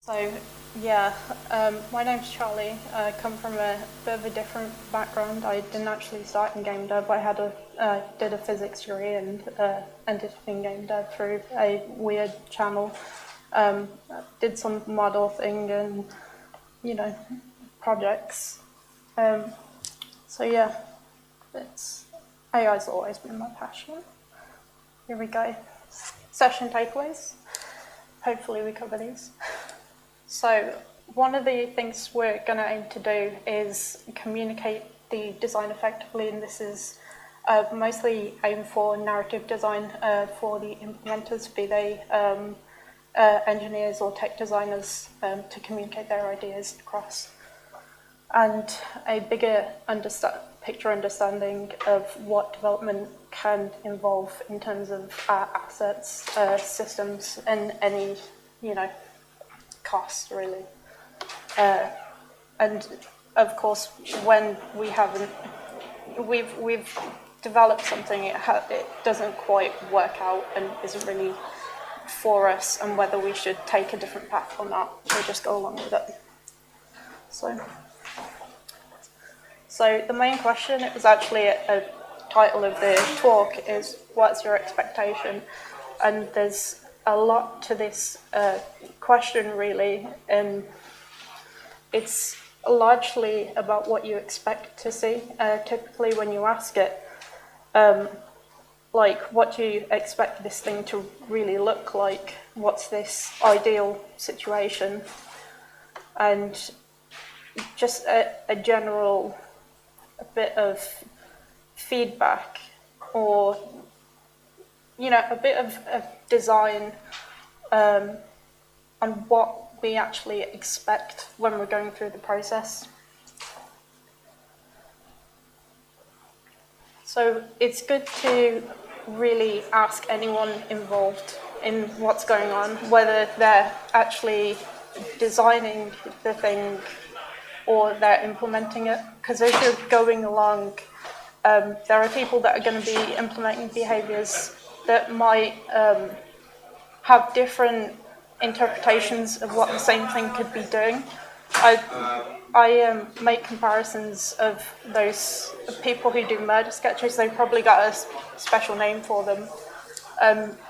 So, yeah, my name's Charlie. I come from a bit of a different background. I didn't actually start in game dev. I did a physics degree and ended up in game dev through a weird channel. Did some model thing and, projects. So yeah, AI's always been my passion. Here we go. Session takeaways. Hopefully we cover these. So one of the things we're going to aim to do is communicate the design effectively, and this is mostly aimed for narrative design for the implementers, be they engineers or tech designers, to communicate their ideas across. And a bigger picture understanding of what development can involve in terms of assets, systems, and any, costs really. And of course, when we've developed something, it doesn't quite work out and isn't really for us, and whether we should take a different path or not, or just go along with it. So the main question, it was actually a title of the talk, is what's your expectation? And there's a lot to this question really, and it's largely about what you expect to see. Typically when you ask it, like, what do you expect this thing to really look like? What's this ideal situation? And just a general bit of feedback, or a bit of design on what we actually expect when we're going through the process. So it's good to really ask anyone involved in what's going on, whether they're actually designing the thing or they're implementing it. Because as you're going along, there are people that are going to be implementing behaviors that might have different interpretations of what the same thing could be doing. I make comparisons of those people who do murder sketches. They've probably got a special name for them.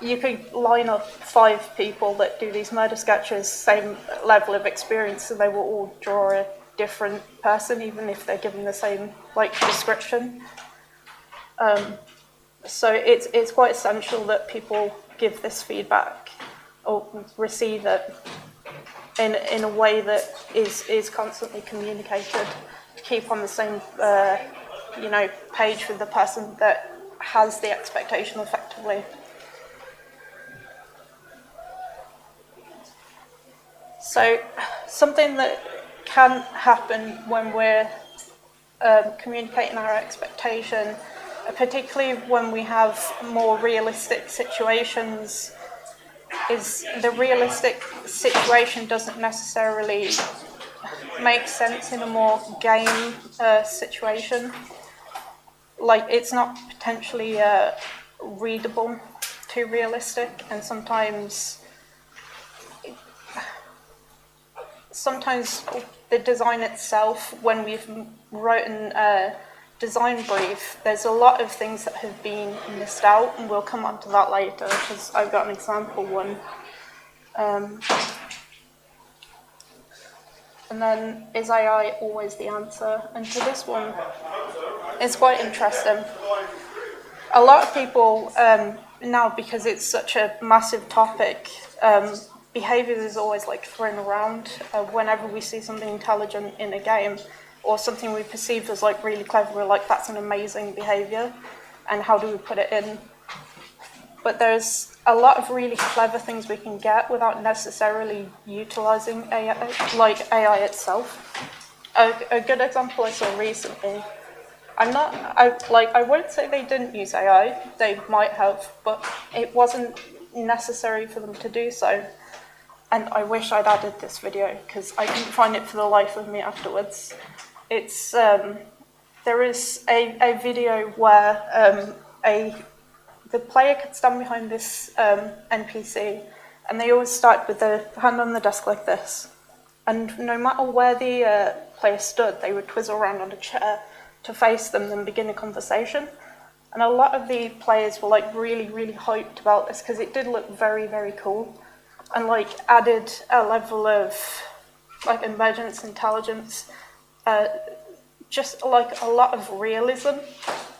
You could line up 5 people that do these murder sketches, same level of experience, so they will all draw a different person, even if they're given the same description. So it's quite essential that people give this feedback or receive it in a way that is constantly communicated, to keep on the same page with the person that has the expectation effectively. So something that can happen when we're communicating our expectation, particularly when we have more realistic situations, is the realistic situation doesn't necessarily make sense in a more game situation. Like, it's not potentially readable, too realistic, and sometimes the design itself, when we've written a design brief, there's a lot of things that have been missed out, and we'll come on to that later, because I've got an example one. And then, is AI always the answer? And to this one, it's quite interesting. A lot of people now, because it's such a massive topic, behaviors is always thrown around whenever we see something intelligent in a game, or something we perceive as really clever. We're like, that's an amazing behavior, and how do we put it in? But there's a lot of really clever things we can get without necessarily utilizing AI, AI itself. A good example I saw recently, I won't say they didn't use AI, they might have, but it wasn't necessary for them to do so. And I wish I'd added this video, because I couldn't find it for the life of me afterwards. It's there is a video where the player could stand behind this NPC, and they always start with the hand on the desk like this. And no matter where the player stood, they would twizzle around on a chair to face them and begin a conversation. And a lot of the players were like really, really hyped about this because it did look very, very cool, and like added a level of like emergence intelligence, just like a lot of realism,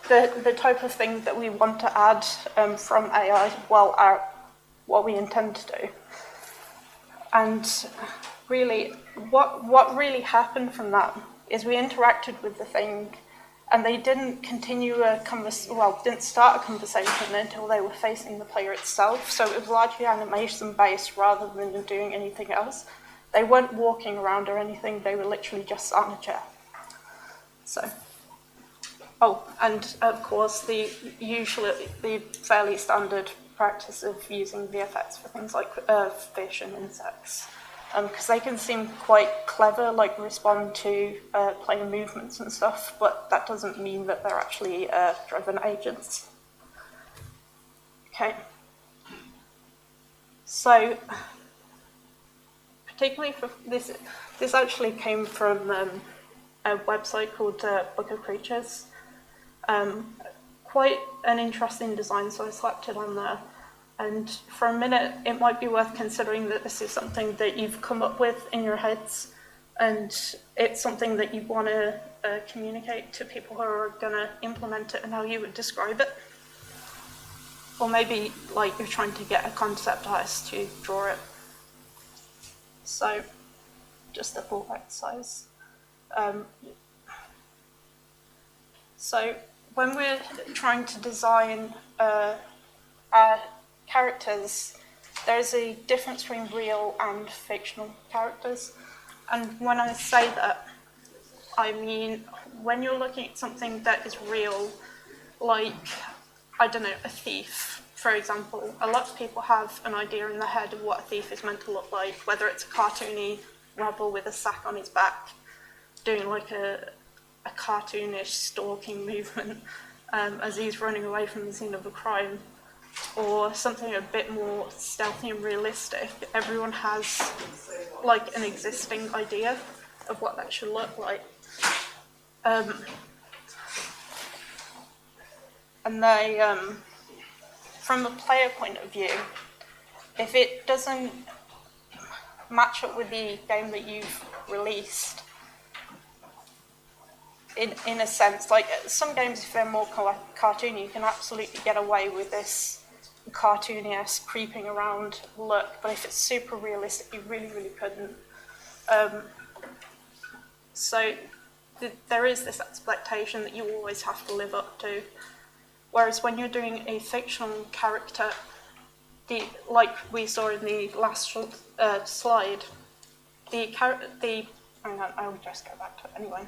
the type of thing that we want to add from AI, well, what we intend to do. And really, what really happened from that is we interacted with the thing, and they didn't continue didn't start a conversation until they were facing the player itself. So it was largely animation based rather than them doing anything else. They weren't walking around or anything. They were literally just sat in a chair. So, and of course the fairly standard practice of using VFX for things like fish and insects, because they can seem quite clever, like respond to player movements and stuff, but that doesn't mean that they're actually driven agents. Okay. So, particularly for this actually came from a website called Book of Creatures. Quite an interesting design, so I slapped it on there. And for a minute, it might be worth considering that this is something that you've come up with in your heads, and it's something that you want to communicate to people who are going to implement it and how you would describe it. Or maybe like you're trying to get a concept artist to draw it. So, just a thought exercise. So, when we're trying to design our characters, there's a difference between real and fictional characters. And when I say that, I mean when you're looking at something that is real, like, I don't know, a thief, for example. A lot of people have an idea in their head of what a thief is meant to look like, whether it's a cartoony rebel with a sack on his back, doing like a cartoonish stalking movement as he's running away from the scene of a crime, or something a bit more stealthy and realistic. Everyone has like an existing idea of what that should look like. And they, from a player point of view, if it doesn't match up with the game that you've released, in a sense, like some games, if they're more cartoony, you can absolutely get away with this cartoony-esque creeping around look, but if it's super realistic, you really, really couldn't. So there is this expectation that you always have to live up to. Whereas when you're doing a fictional character, like we saw in the last slide, hang on, I'll just go back to it anyway.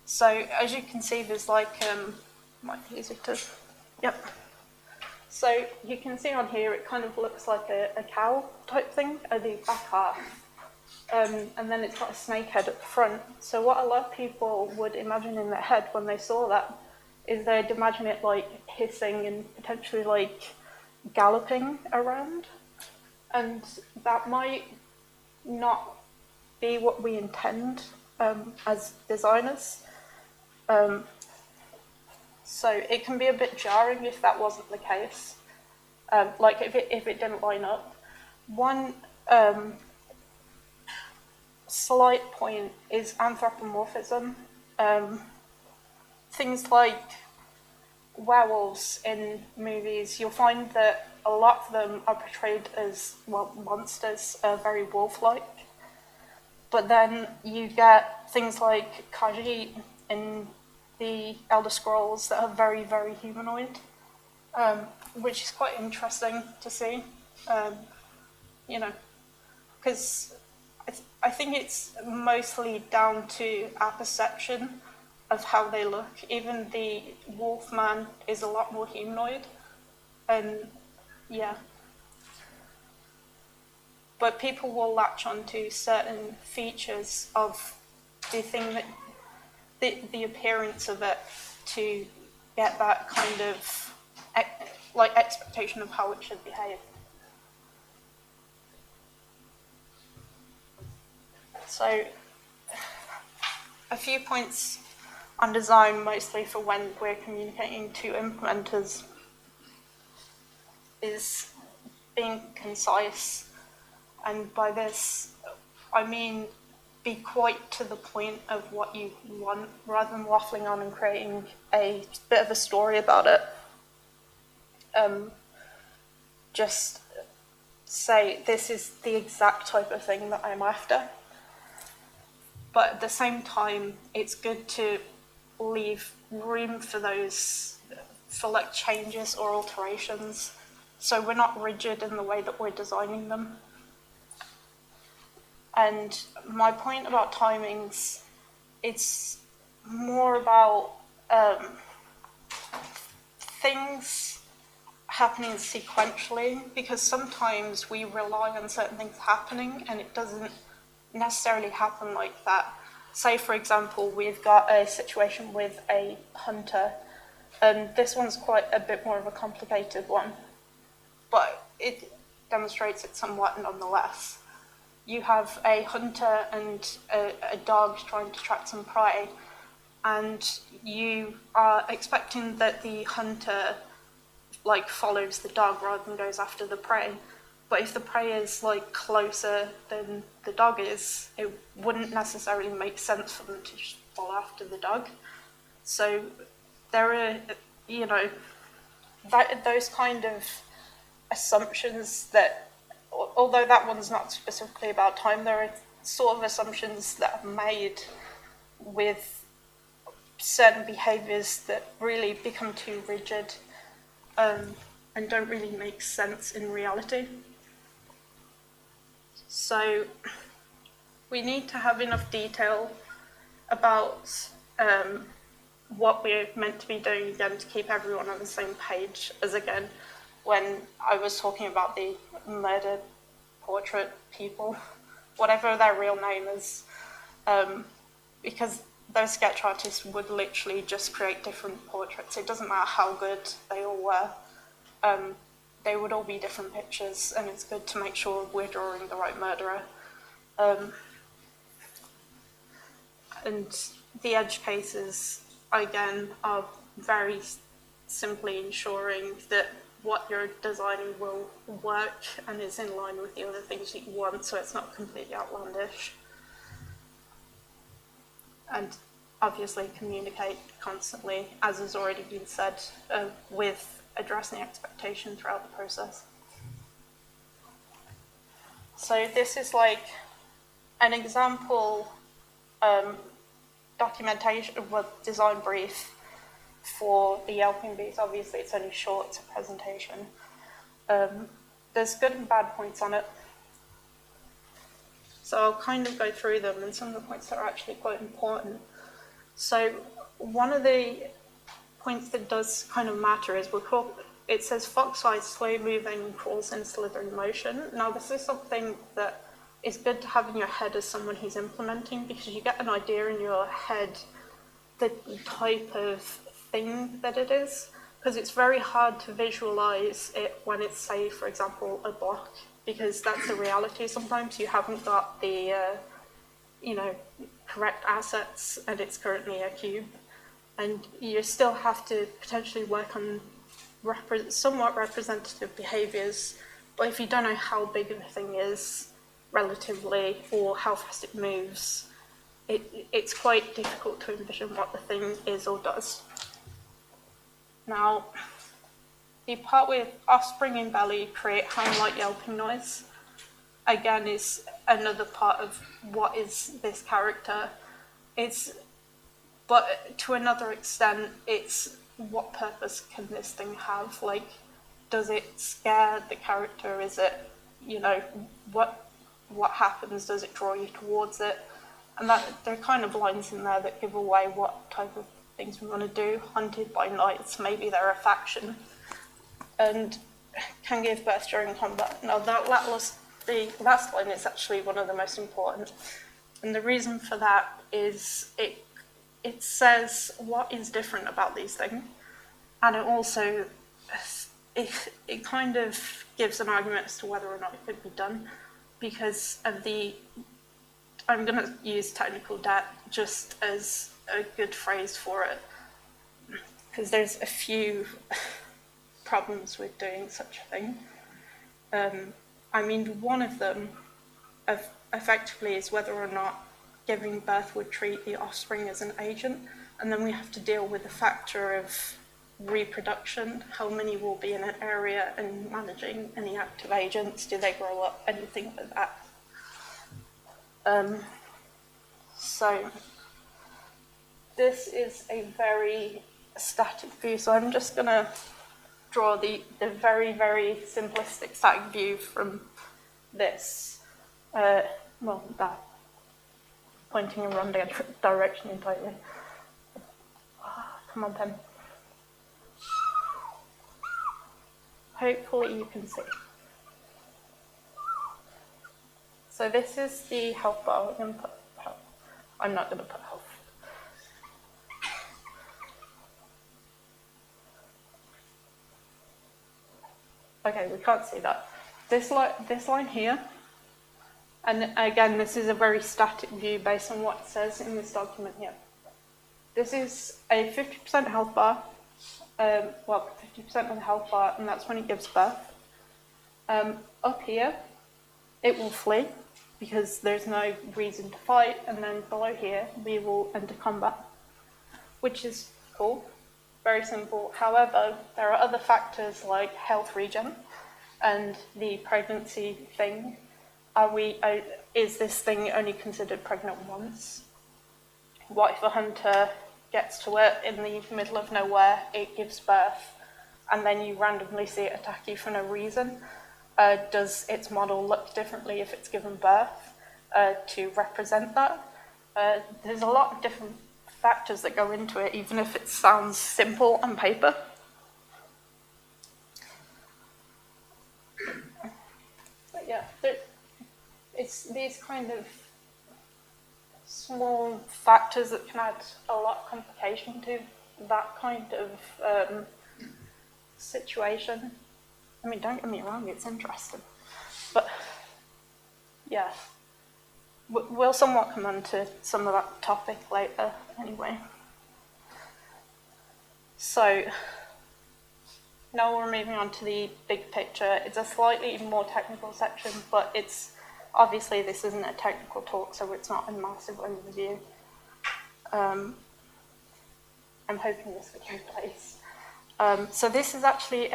So as you can see, there's like, might be easy to, yep. So you can see on here, it kind of looks like a cow type thing at the back half. And then it's got a snake head at the front. So what a lot of people would imagine in their head when they saw that is they'd imagine it like hissing and potentially like galloping around. And that might not be what we intend as designers. So it can be a bit jarring if that wasn't the case. Like if it didn't line up. One slight point is anthropomorphism. Things like werewolves in movies, you'll find that a lot of them are portrayed as, well, monsters, very wolf-like. But then you get things like Khajiit in the Elder Scrolls that are very, very humanoid, which is quite interesting to see, because I think it's mostly down to our perception of how they look. Even the Wolfman is a lot more humanoid, and yeah. But people will latch onto certain features of the thing that, the appearance of it, to get that kind of like expectation of how it should behave. So a few points on design, mostly for when we're communicating to implementers, is being concise. And by this, I mean be quite to the point of what you want, rather than waffling on and creating a bit of a story about it. Just say, this is the exact type of thing that I'm after. But at the same time, it's good to leave room for those, for like changes or alterations, so we're not rigid in the way that we're designing them. And my point about timings, it's more about things happening sequentially, because sometimes we rely on certain things happening and it doesn't necessarily happen like that. Say, for example, we've got a situation with a hunter, and this one's quite a bit more of a complicated one, but it demonstrates it somewhat nonetheless. You have a hunter and a dog trying to track some prey, and you are expecting that the hunter like follows the dog rather than goes after the prey. But if the prey is like closer than the dog is, it wouldn't necessarily make sense for them to just follow after the dog. So there are, those kind of assumptions that, although that one's not specifically about time, there are sort of assumptions that are made with certain behaviours that really become too rigid and don't really make sense in reality. So we need to have enough detail about what we're meant to be doing, again, to keep everyone on the same page as, again, when I was talking about the murder portrait people, whatever their real name is, because those sketch artists would literally just create different portraits. It doesn't matter how good they all were. They would all be different pictures, and it's good to make sure we're drawing the right murderer. And the edge cases, again, are very simply ensuring that what you're designing will work and is in line with the other things that you want, so it's not completely outlandish. And obviously communicate constantly, as has already been said, with addressing expectation throughout the process. So this is like an example documentation, design brief for the Yelping booth. Obviously it's only short, it's a presentation. There's good and bad points on it. So I'll kind of go through them, and some of the points that are actually quite important. So one of the points that does kind of matter is it says fox eyes, slow moving, crawls in slithering motion. Now this is something that is good to have in your head as someone who's implementing, because you get an idea in your head the type of thing that it is, because it's very hard to visualize it when it's, say, for example, a block, because that's the reality. Sometimes you haven't got the correct assets and it's currently a cube, and you still have to potentially work on somewhat representative behaviors. But if you don't know how big the thing is relatively or how fast it moves, it's quite difficult to envision what the thing is or does. Now, the part with offspring in belly create hound-like yelping noise, again, is another part of what is this character. But to another extent, it's what purpose can this thing have? Like, does it scare the character? Is it, what happens? Does it draw you towards it? And that there are kind of lines in there that give away what type of things we want to do. Hunted by knights, maybe they're a faction, and can give birth during combat. Now the last line is actually one of the most important, and the reason for that is it says what is different about these things, and it also it kind of gives an argument as to whether or not it could be done, because of the I'm going to use technical debt just as a good phrase for it, because there's a few problems with doing such a thing. I mean, one of them effectively is whether or not giving birth would treat the offspring as an agent, and then we have to deal with the factor of reproduction, how many will be in an area, and managing any active agents, do they grow up, anything like that. So this is a very static view, so I'm just going to draw the very, very simplistic static view from this. Well, that pointing in the wrong direction entirely. Come on, pen. Hopefully you can see. So this is the health bar. We're going to put health. I'm not going to put health. Okay, we can't see that. This line here, and again, this is a very static view based on what it says in this document here. This is a 50% health bar, well, 50% of the health bar, and that's when it gives birth. Up here, it will flee, because there's no reason to fight, and then below here, we will enter combat, which is cool. Very simple. However, there are other factors like health regen and the pregnancy thing. Is this thing only considered pregnant once? What if a hunter gets to it in the middle of nowhere, it gives birth, and then you randomly see it attack you for no reason? Does its model look differently if it's given birth to represent that? There's a lot of different factors that go into it, even if it sounds simple on paper. But yeah, it's these kind of small factors that can add a lot of complication to that kind of situation. I mean, don't get me wrong, it's interesting. But yeah. We'll somewhat come on to some of that topic later, anyway. So, now we're moving on to the big picture. It's a slightly more technical section, but it's obviously this isn't a technical talk, so it's not a massive overview. I'm hoping this video plays. So this is actually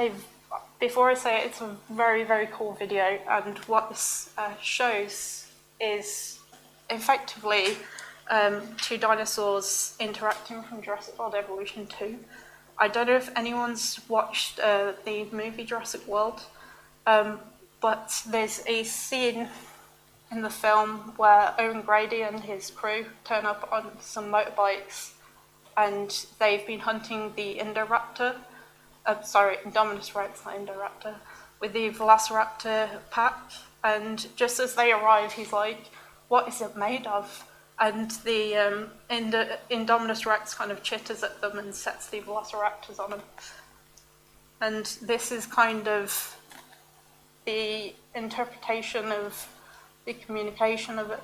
before I say it, it's a very, very cool video, and what this shows is effectively two dinosaurs interacting from Jurassic World Evolution 2. I don't know if anyone's watched the movie Jurassic World, but there's a scene in the film where Owen Grady and his crew turn up on some motorbikes, and they've been hunting the Indoraptor, Indominus Rex, not Indoraptor, with the Velociraptor pack, and just as they arrive, he's like, what is it made of? And the Indominus Rex kind of chitters at them and sets the Velociraptors on them. And this is kind of the interpretation of the communication of it.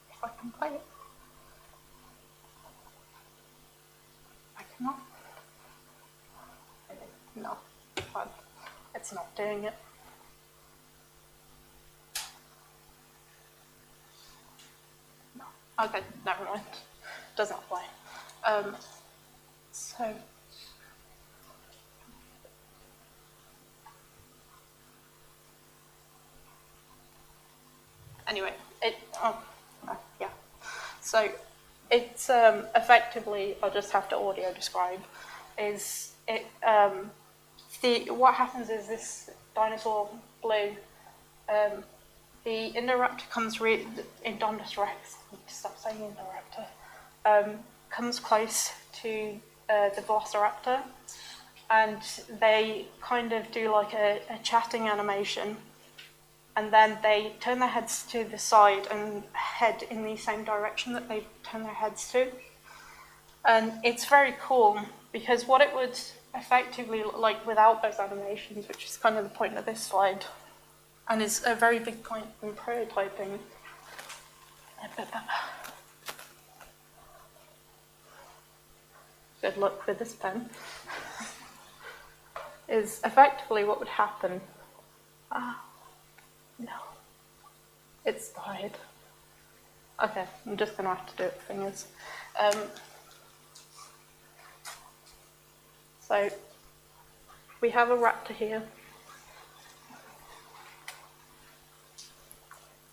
If I can play it. I cannot. No, it's not doing it. Okay, never mind. Does not apply. So anyway, yeah. So it's effectively, I'll just have to audio describe. Is it what happens is this dinosaur Blue. The Indoraptor comes Indominus Rex, stop saying Indoraptor, comes close to the Velociraptor, and they kind of do like a chatting animation, and then they turn their heads to the side and head in the same direction that they turn their heads to. And it's very cool, because what it would effectively look like without those animations, which is kind of the point of this slide, and is a very big point in prototyping. Good luck with this pen. Is effectively what would happen. No. It's died. Okay, I'm just going to have to do it with fingers. So, we have a raptor here.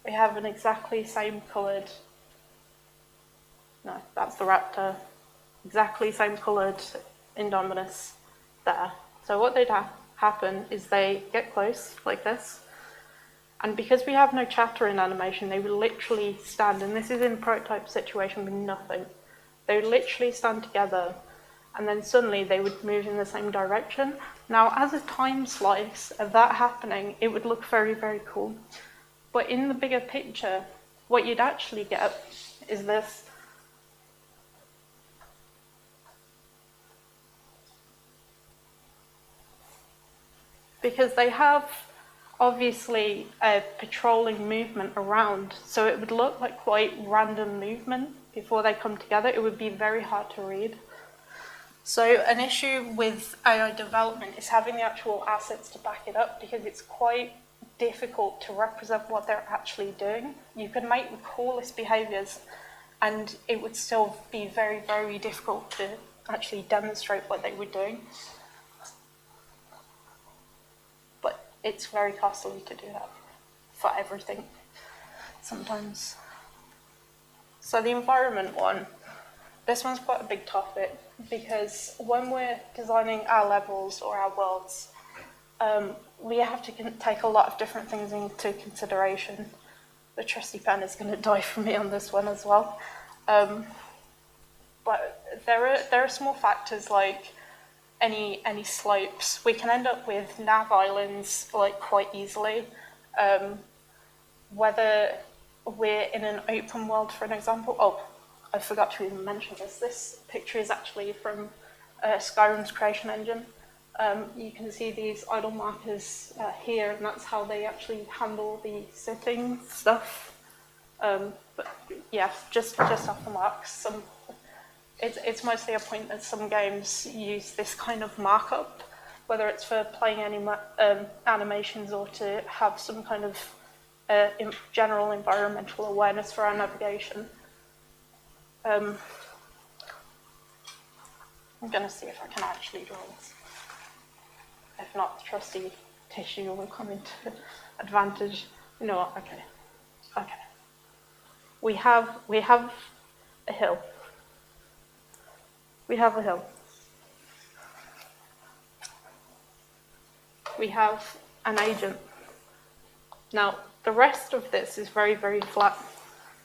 We have an exactly same coloured, no, that's the raptor, exactly same coloured Indominus there. So what they'd happen is they get close, like this, and because we have no chatter in animation, they would literally stand, and this is in prototype situation with nothing, they would literally stand together, and then suddenly they would move in the same direction. Now, as a time slice of that happening, it would look very, very cool. But in the bigger picture, what you'd actually get is this. Because they have, obviously, a patrolling movement around, so it would look like quite random movement before they come together. It would be very hard to read. So an issue with AI development is having the actual assets to back it up, because it's quite difficult to represent what they're actually doing. You could make the coolest behaviours and it would still be very, very difficult to actually demonstrate what they were doing. But it's very costly to do that for everything sometimes. So the environment one, this one's quite a big topic, because when we're designing our levels or our worlds, we have to take a lot of different things into consideration. The trusty pen is going to die for me on this one as well. But there are small factors like any slopes. We can end up with nav islands like quite easily. Whether we're in an open world, for an example. Oh, I forgot to even mention this. This picture is actually from Skyrim's creation engine. You can see these idle markers here, and that's how they actually handle the sitting stuff. But yeah, just off the marks. It's mostly a point that some games use this kind of markup, whether it's for playing any animations or to have some kind of general environmental awareness for our navigation. I'm going to see if I can actually draw this. If not, the trusty tissue will come into advantage. You know what? Okay. We have a hill. We have a hill. We have an agent. Now, the rest of this is very, very flat.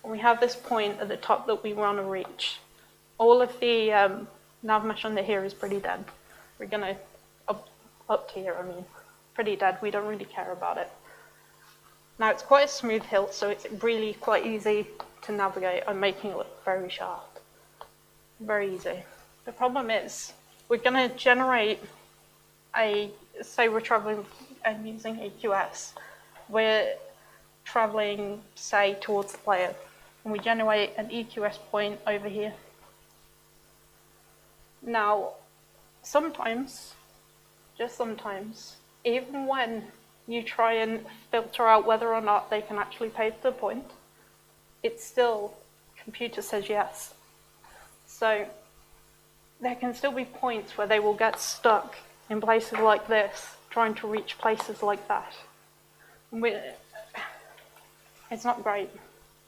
And we have this point at the top that we want to reach. All of the nav mesh under here is pretty dead. We're going to, up to here, I mean, pretty dead. We don't really care about it. Now, it's quite a smooth hill, so it's really quite easy to navigate. I'm making it look very sharp. Very easy. The problem is, we're going to generate say we're traveling and using EQS. We're traveling, say, towards the player. And we generate an EQS point over here. Now, sometimes, just sometimes, even when you try and filter out whether or not they can actually pay the point, it's still, computer says yes. So there can still be points where they will get stuck in places like this, trying to reach places like that. It's not great.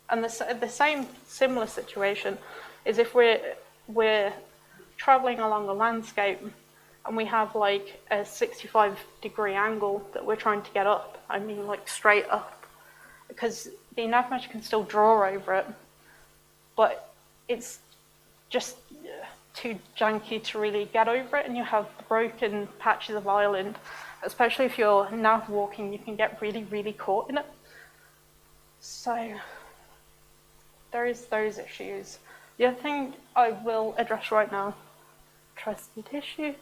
And the same similar situation is if we're traveling along a landscape and we have like a 65-degree angle that we're trying to get up. I mean like straight up, because the nav mesh can still draw over it, but it's just too janky to really get over it, and you have broken patches of island, especially if you're nav walking, you can get really, really caught in it. So there is those issues. The other thing I will address right now, trusty tissue.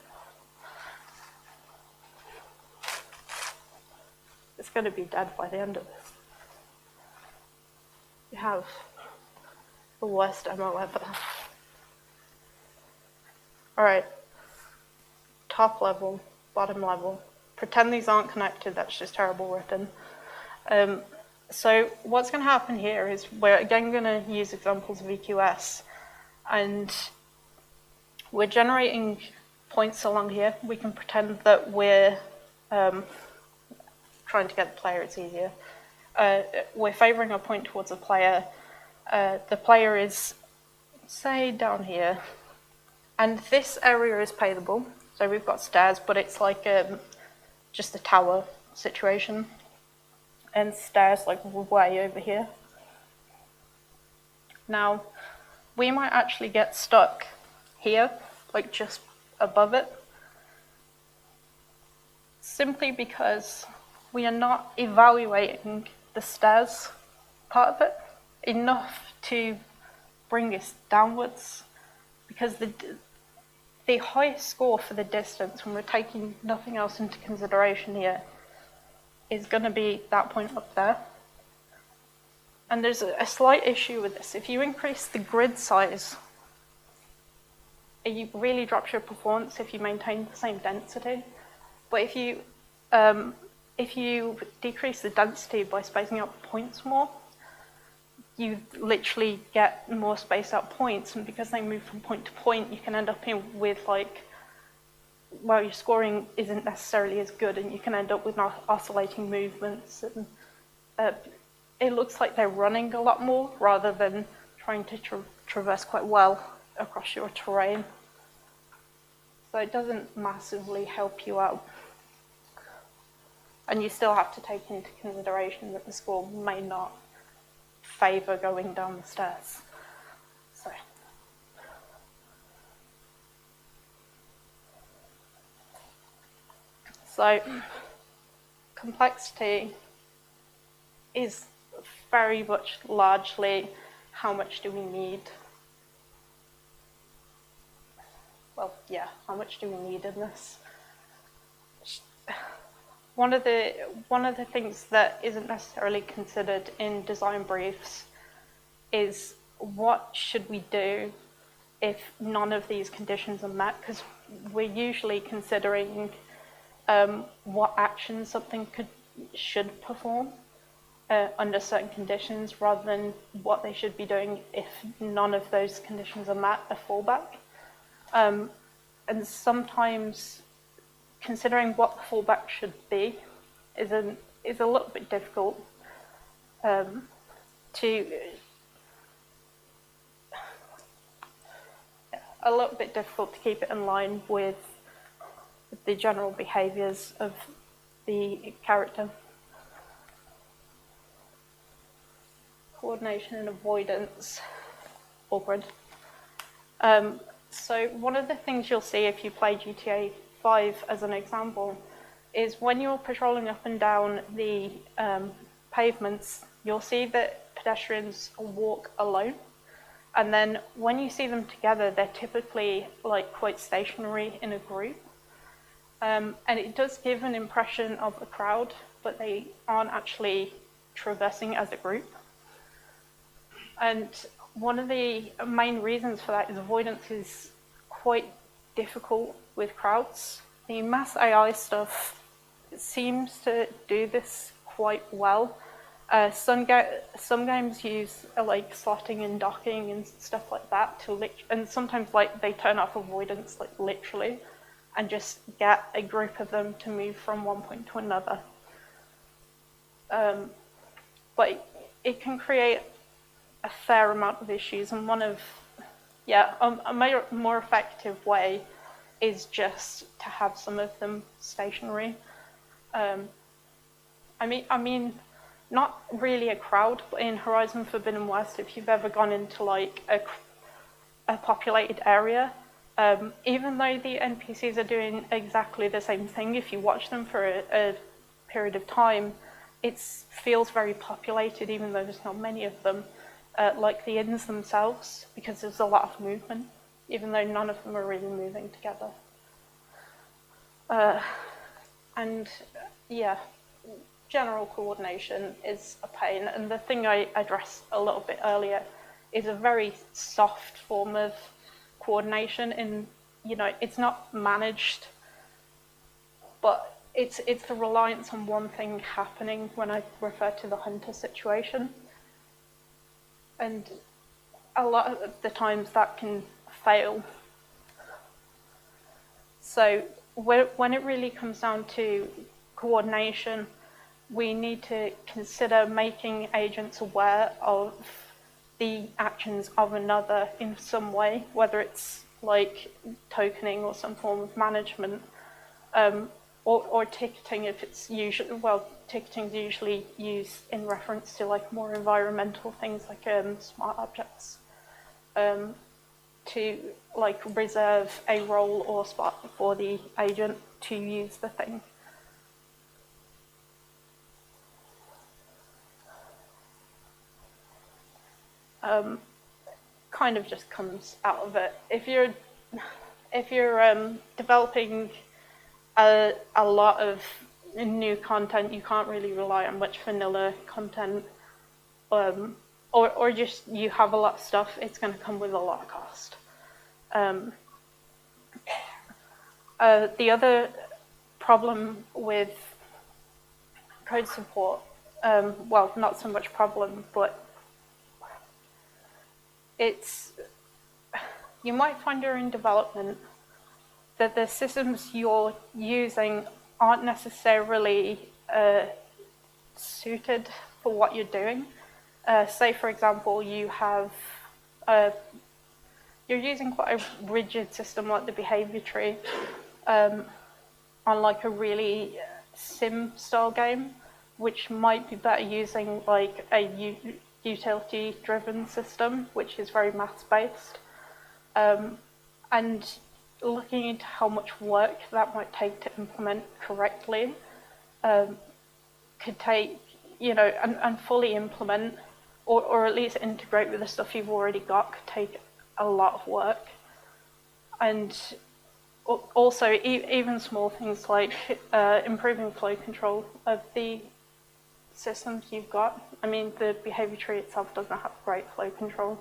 It's going to be dead by the end of this. We have The worst demo ever. Alright. Top level, bottom level. Pretend these aren't connected, that's just terrible written. So what's going to happen here is we're again going to use examples of EQS, and we're generating points along here. We can pretend that we're trying to get the player, it's easier. We're favoring a point towards a player. The player is, say, down here, and this area is pavable. So we've got stairs, but it's like just a tower situation. And stairs like way over here. Now, we might actually get stuck here, like just above it, simply because we are not evaluating the stairs part of it enough to bring us downwards, because the highest score for the distance, when we're taking nothing else into consideration here, is going to be that point up there. And there's a slight issue with this. If you increase the grid size, it really drops your performance if you maintain the same density. But if you decrease the density by spacing out points more, you literally get more spaced out points, and because they move from point to point, you can end up with like, well, your scoring isn't necessarily as good, and you can end up with oscillating movements, and it looks like they're running a lot more rather than trying to traverse quite well across your terrain. So it doesn't massively help you out. And you still have to take into consideration that the score may not favour going down the stairs. So complexity is very much largely how much do we need. Well, yeah, how much do we need in this? One of the things that isn't necessarily considered in design briefs is what should we do if none of these conditions are met, because we're usually considering what actions something should perform under certain conditions, rather than what they should be doing if none of those conditions are met, a fallback. And sometimes considering what the fallback should be is a little bit difficult to keep it in line with the general behaviours of the character. Coordination and avoidance, awkward. So one of the things you'll see if you play GTA 5 as an example is when you're patrolling up and down the pavements, you'll see that pedestrians walk alone. And then when you see them together, they're typically like quite stationary in a group. And it does give an impression of a crowd, but they aren't actually traversing as a group. And one of the main reasons for that is avoidance is quite difficult with crowds. The mass AI stuff seems to do this quite well. Some games use like slotting and docking and stuff like that and sometimes like they turn off avoidance like literally and just get a group of them to move from one point to another. But it can create a fair amount of issues, and a more effective way is just to have some of them stationary. I mean, not really a crowd, but in Horizon Forbidden West, if you've ever gone into like a populated area, even though the NPCs are doing exactly the same thing, if you watch them for a period of time, it feels very populated, even though there's not many of them. Like the inns themselves, because there's a lot of movement, even though none of them are really moving together. And yeah, general coordination is a pain, and the thing I addressed a little bit earlier is a very soft form of coordination, and it's not managed, but it's the reliance on one thing happening when I refer to the hunter situation. And a lot of the times that can fail. So when it really comes down to coordination, we need to consider making agents aware of the actions of another in some way, whether it's like tokening or some form of management, or ticketing if it's usually, well, ticketing is usually used in reference to like more environmental things like smart objects, to like reserve a role or spot for the agent to use the thing. Kind of just comes out of it. If you're developing a lot of new content, you can't really rely on much vanilla content, or just you have a lot of stuff, it's going to come with a lot of cost. The other problem with code support, well, not so much problem, but you might find during development that the systems you're using aren't necessarily suited for what you're doing. Say, for example, you're using quite a rigid system like the behavior tree on like a really sim-style game, which might be better using like a utility-driven system, which is very maths-based. And looking into how much work that might take to implement correctly could take, and fully implement, or at least integrate with the stuff you've already got, could take a lot of work. And also, even small things like improving flow control of the systems you've got. I mean, the behavior tree itself doesn't have great flow control.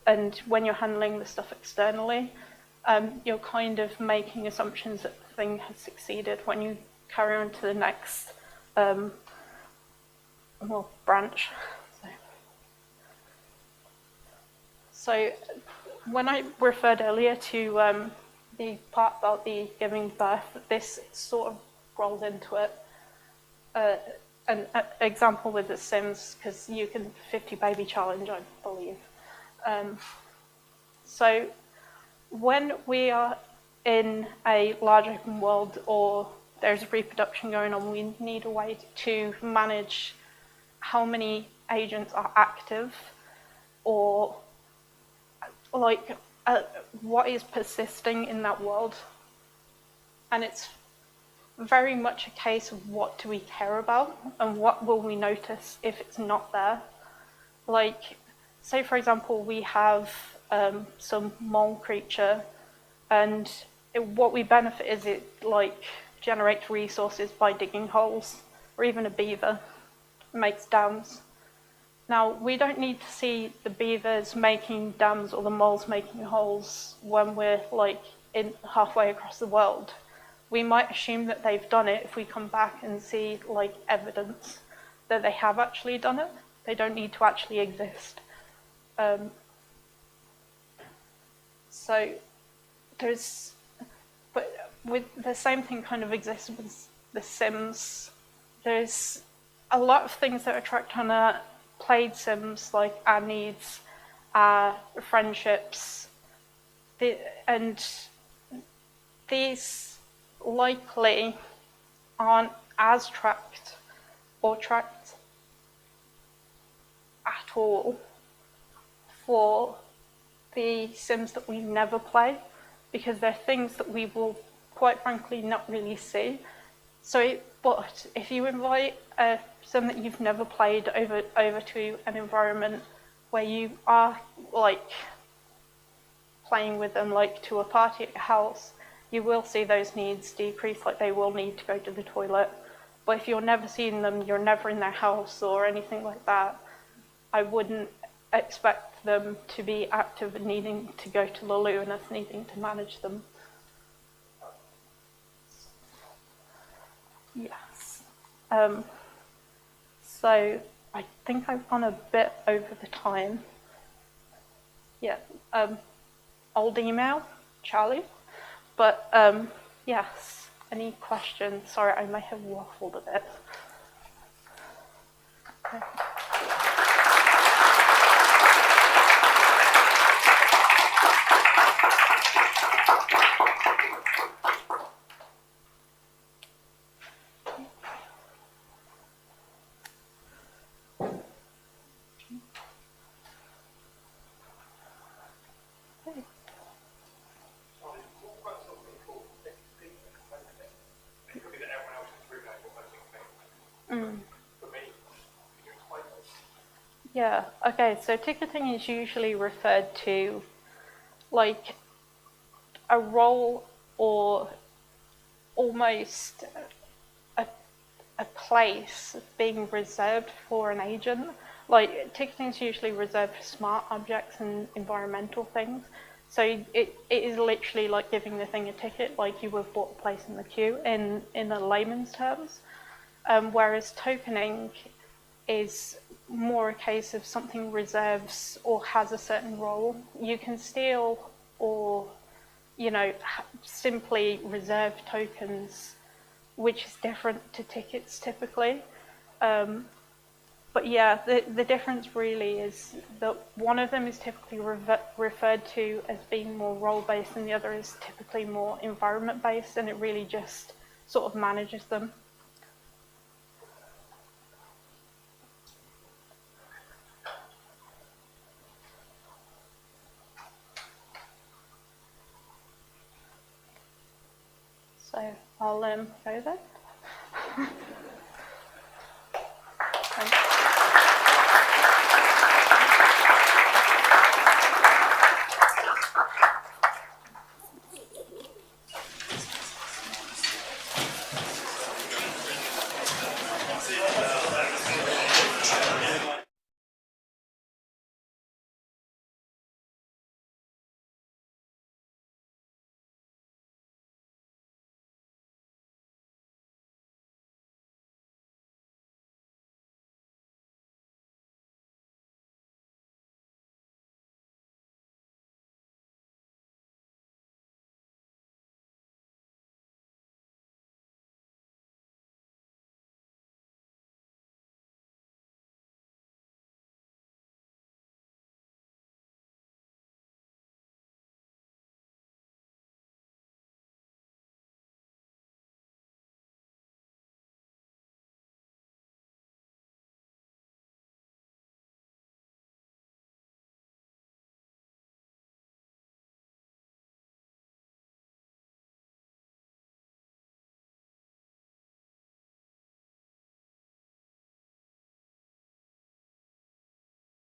And when you're handling the stuff externally, you're kind of making assumptions that the thing has succeeded when you carry on to the next branch. So when I referred earlier to the part about the giving birth, this sort of rolls into it. An example with The Sims, because you can 50 baby challenge, I believe. So when we are in a large open world or there's reproduction going on, we need a way to manage how many agents are active, or like what is persisting in that world. And it's very much a case of what do we care about and what will we notice if it's not there. Like, say for example, we have some mole creature, and what we benefit is it like generates resources by digging holes, or even a beaver makes dams. Now, we don't need to see the beavers making dams or the moles making holes when we're like in halfway across the world. We might assume that they've done it if we come back and see like evidence that they have actually done it. They don't need to actually exist. So but with the same thing kind of exists with The Sims. There's a lot of things that attract on a played Sims, like our needs, our friendships, and these likely aren't as tracked or tracked at all for the Sims that we never play, because they're things that we will quite frankly not really see. But if you invite a Sim that you've never played over to an environment where you are like playing with them, like to a party at your house, you will see those needs decrease, like they will need to go to the toilet. But if you're never seeing them, you're never in their house or anything like that, I wouldn't expect them to be active and needing to go to the loo and us needing to manage them. Yes. So I think I've gone a bit over the time. Yeah. Old email, Charlie. But yes, any questions? Sorry, I may have waffled a bit. Okay. Yeah, okay, so ticketing is usually referred to like a role or almost a place being reserved for an agent. Like ticketing is usually reserved for smart objects and environmental things. So it is literally like giving the thing a ticket, like you would have bought a place in the queue in the layman's terms. Whereas tokening is more a case of something reserves or has a certain role. You can steal or, simply reserve tokens, which is different to tickets typically. But yeah, the difference really is that one of them is typically referred to as being more role-based and the other is typically more environment-based, and it really just sort of manages them. So I'll go then.